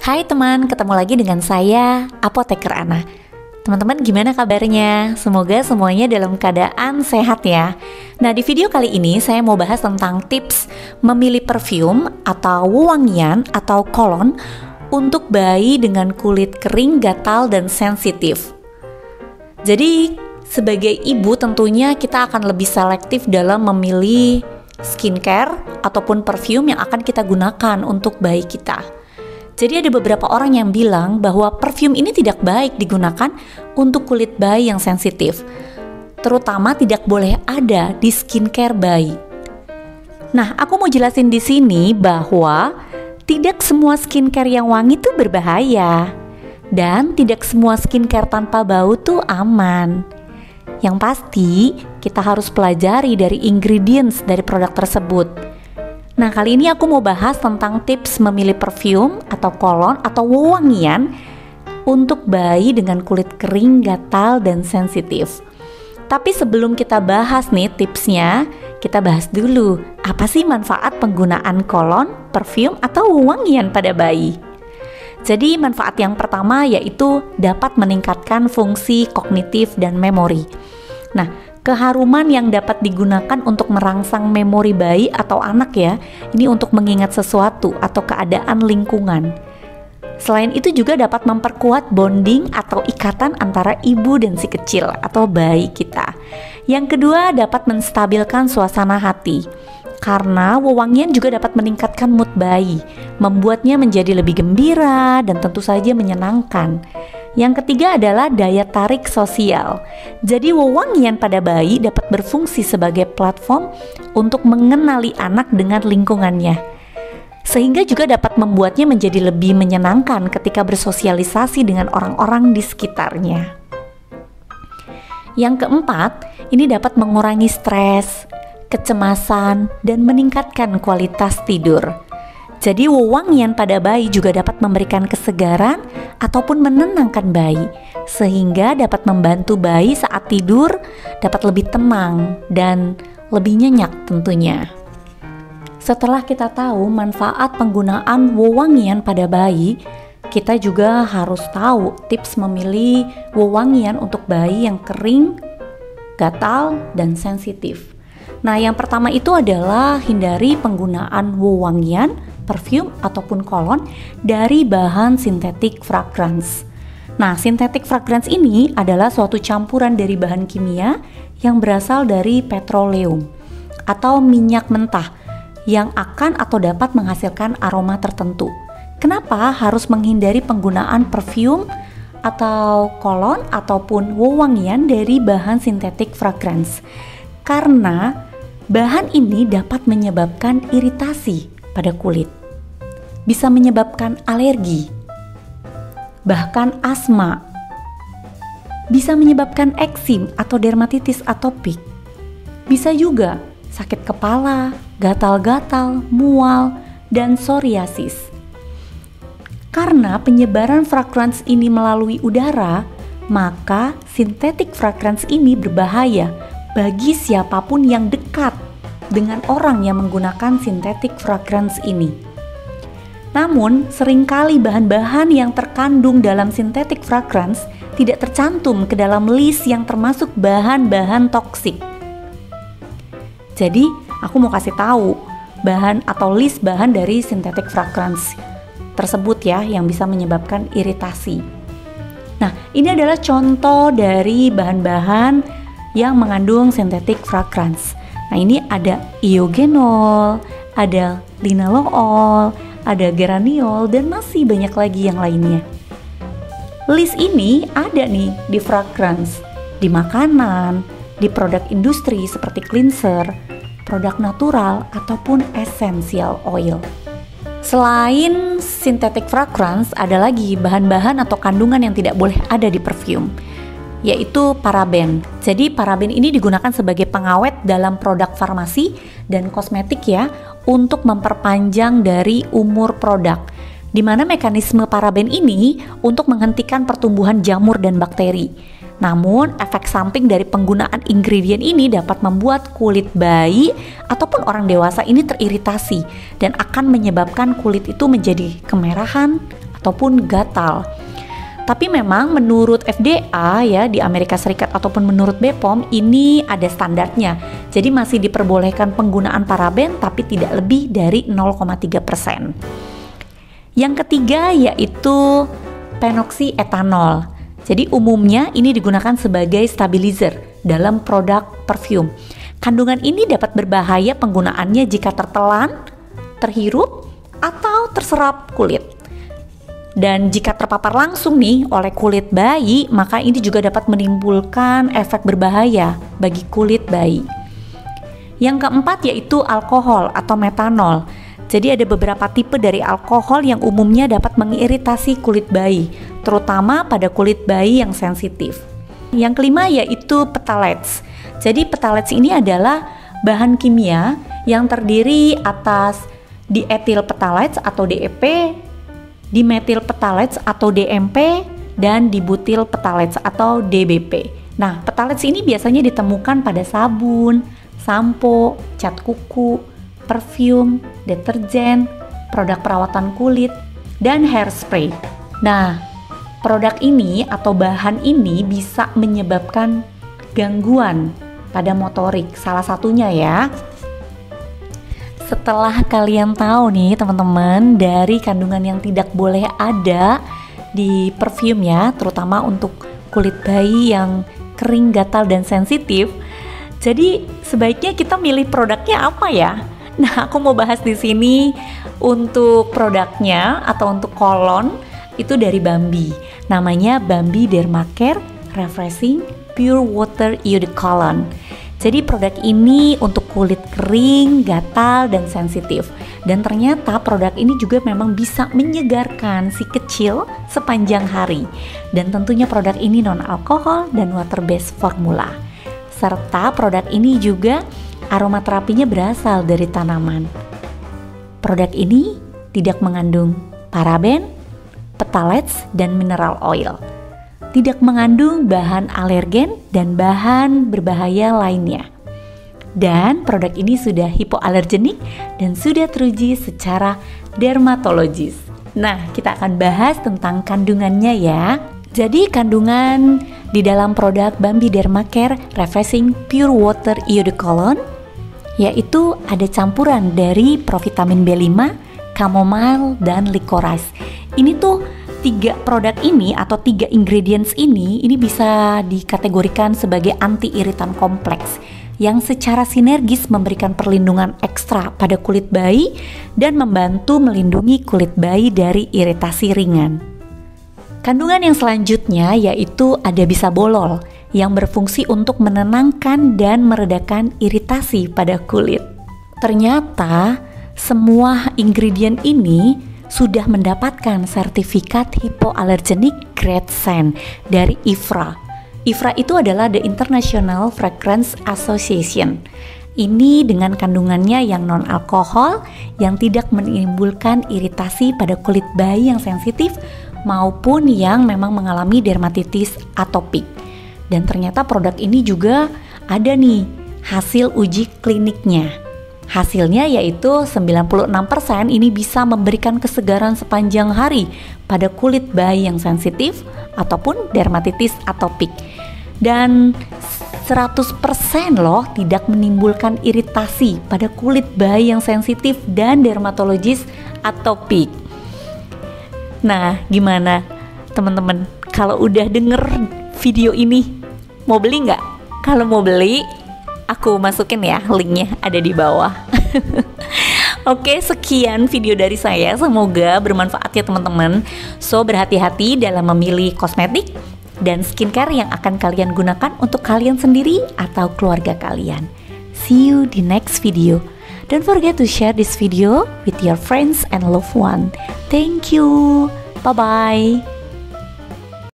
Hai teman, ketemu lagi dengan saya, Apoteker Ana. Teman-teman gimana kabarnya? Semoga semuanya dalam keadaan sehat ya. Nah, di video kali ini saya mau bahas tentang tips memilih parfum atau wewangian atau kolon untuk bayi dengan kulit kering, gatal, dan sensitif. Jadi sebagai ibu tentunya kita akan lebih selektif dalam memilih skincare ataupun parfum yang akan kita gunakan untuk bayi kita. Jadi ada beberapa orang yang bilang bahwa parfum ini tidak baik digunakan untuk kulit bayi yang sensitif. Terutama tidak boleh ada di skincare bayi. Nah, aku mau jelasin di sini bahwa tidak semua skincare yang wangi itu berbahaya. Dan tidak semua skincare tanpa bau tuh aman. Yang pasti kita harus pelajari dari ingredients dari produk tersebut. Nah, kali ini aku mau bahas tentang tips memilih parfum atau kolon atau wewangian untuk bayi dengan kulit kering, gatal, dan sensitif. Tapi sebelum kita bahas nih tipsnya, kita bahas dulu apa sih manfaat penggunaan kolon, parfum, atau wewangian pada bayi. Jadi manfaat yang pertama yaitu dapat meningkatkan fungsi kognitif dan memori. Nah, keharuman yang dapat digunakan untuk merangsang memori bayi atau anak ya, ini untuk mengingat sesuatu atau keadaan lingkungan. Selain itu juga dapat memperkuat bonding atau ikatan antara ibu dan si kecil atau bayi kita. Yang kedua dapat menstabilkan suasana hati. Karena wewangian juga dapat meningkatkan mood bayi, membuatnya menjadi lebih gembira dan tentu saja menyenangkan. Yang ketiga adalah daya tarik sosial. Jadi wewangian pada bayi dapat berfungsi sebagai platform untuk mengenali anak dengan lingkungannya. Sehingga juga dapat membuatnya menjadi lebih menyenangkan ketika bersosialisasi dengan orang-orang di sekitarnya. Yang keempat, ini dapat mengurangi stres, kecemasan, dan meningkatkan kualitas tidur. Jadi wewangian pada bayi juga dapat memberikan kesegaran ataupun menenangkan bayi, sehingga dapat membantu bayi saat tidur dapat lebih tenang dan lebih nyenyak tentunya. Setelah kita tahu manfaat penggunaan wewangian pada bayi, kita juga harus tahu tips memilih wewangian untuk bayi yang kering, gatal, dan sensitif. Nah, yang pertama itu adalah hindari penggunaan wewangian, parfum, ataupun kolon dari bahan sintetik fragrance. Nah, sintetik fragrance ini adalah suatu campuran dari bahan kimia yang berasal dari petroleum atau minyak mentah yang akan atau dapat menghasilkan aroma tertentu. Kenapa harus menghindari penggunaan parfum atau kolon ataupun wewangian dari bahan sintetik fragrance? Karena bahan ini dapat menyebabkan iritasi pada kulit, bisa menyebabkan alergi, bahkan asma, bisa menyebabkan eksim atau dermatitis atopik, bisa juga sakit kepala, gatal-gatal, mual, dan psoriasis. Karena penyebaran fragrance ini melalui udara, maka sintetik fragrance ini berbahaya bagi siapapun yang dekat dengan orang yang menggunakan sintetik fragrance ini. Namun, seringkali bahan-bahan yang terkandung dalam sintetik fragrance tidak tercantum ke dalam list yang termasuk bahan-bahan toksik. Jadi, aku mau kasih tahu bahan atau list bahan dari sintetik fragrance tersebut ya yang bisa menyebabkan iritasi. Nah, ini adalah contoh dari bahan-bahan yang mengandung sintetik fragrance. Nah, ini ada iogenol, ada linalool, ada geraniol, dan masih banyak lagi yang lainnya. List ini ada nih di fragrance, di makanan, di produk industri seperti cleanser, produk natural, ataupun essential oil. Selain sintetik fragrance, ada lagi bahan-bahan atau kandungan yang tidak boleh ada di parfum, yaitu paraben. Jadi paraben ini digunakan sebagai pengawet dalam produk farmasi dan kosmetik ya, untuk memperpanjang dari umur produk. Di mana mekanisme paraben ini untuk menghentikan pertumbuhan jamur dan bakteri. Namun, efek samping dari penggunaan ingredient ini dapat membuat kulit bayi ataupun orang dewasa ini teriritasi dan akan menyebabkan kulit itu menjadi kemerahan ataupun gatal. Tapi memang menurut FDA ya di Amerika Serikat ataupun menurut BPOM ini ada standarnya. Jadi masih diperbolehkan penggunaan paraben tapi tidak lebih dari 0,3%. Yang ketiga yaitu phenoxyetanol. Jadi umumnya ini digunakan sebagai stabilizer dalam produk parfum. Kandungan ini dapat berbahaya penggunaannya jika tertelan, terhirup, atau terserap kulit. Dan jika terpapar langsung nih oleh kulit bayi, maka ini juga dapat menimbulkan efek berbahaya bagi kulit bayi. Yang keempat yaitu alkohol atau metanol. Jadi ada beberapa tipe dari alkohol yang umumnya dapat mengiritasi kulit bayi, terutama pada kulit bayi yang sensitif. Yang kelima yaitu phthalates. Jadi phthalates ini adalah bahan kimia yang terdiri atas diethyl phthalates atau DEP, dimethyl phthalates atau DMP, dan dibutyl phthalates atau DBP. Nah, phthalates ini biasanya ditemukan pada sabun, sampo, cat kuku, parfum, deterjen, produk perawatan kulit, dan hairspray. Nah, produk ini atau bahan ini bisa menyebabkan gangguan pada motorik, salah satunya ya. Setelah kalian tahu nih teman-teman dari kandungan yang tidak boleh ada di parfum ya, terutama untuk kulit bayi yang kering, gatal, dan sensitif. Jadi sebaiknya kita milih produknya apa ya? Nah, aku mau bahas di sini untuk produknya atau untuk kolon itu dari Bambi. Namanya Bambi Dermacare Refreshing Pure Water Eau de Cologne. Jadi produk ini untuk kulit kering, gatal, dan sensitif. Dan ternyata produk ini juga memang bisa menyegarkan si kecil sepanjang hari. Dan tentunya produk ini non-alkohol dan water-based formula. Serta produk ini juga aromaterapinya berasal dari tanaman. Produk ini tidak mengandung paraben, phthalates, dan mineral oil. Tidak mengandung bahan alergen dan bahan berbahaya lainnya. Dan produk ini sudah hipoalergenik dan sudah teruji secara dermatologis. Nah, kita akan bahas tentang kandungannya ya. Jadi kandungan di dalam produk Bambi Dermacare Refreshing Pure Water Eau de Cologne yaitu ada campuran dari provitamin B5, chamomile, dan licorice. Ini tuh 3 produk ini atau 3 ingredients ini bisa dikategorikan sebagai anti-iritan kompleks yang secara sinergis memberikan perlindungan ekstra pada kulit bayi dan membantu melindungi kulit bayi dari iritasi ringan. Kandungan yang selanjutnya yaitu ada bisabolol yang berfungsi untuk menenangkan dan meredakan iritasi pada kulit. Ternyata semua ingredient ini sudah mendapatkan sertifikat hipoalergenik grade SEN dari IFRA. IFRA itu adalah The International Fragrance Association. Ini dengan kandungannya yang non-alkohol, yang tidak menimbulkan iritasi pada kulit bayi yang sensitif maupun yang memang mengalami dermatitis atopik. Dan ternyata produk ini juga ada nih hasil uji kliniknya. Hasilnya yaitu 96% ini bisa memberikan kesegaran sepanjang hari pada kulit bayi yang sensitif ataupun dermatitis atopik. Dan 100% loh tidak menimbulkan iritasi pada kulit bayi yang sensitif dan dermatologis atopik. Nah, gimana teman-teman? Kalau udah denger video ini, mau beli nggak? Kalau mau beli, aku masukin ya linknya ada di bawah. Oke, sekian video dari saya. Semoga bermanfaat ya teman-teman. So, berhati-hati dalam memilih kosmetik dan skincare yang akan kalian gunakan untuk kalian sendiri atau keluarga kalian. See you di next video. Don't forget to share this video with your friends and loved one. Thank you. Bye-bye.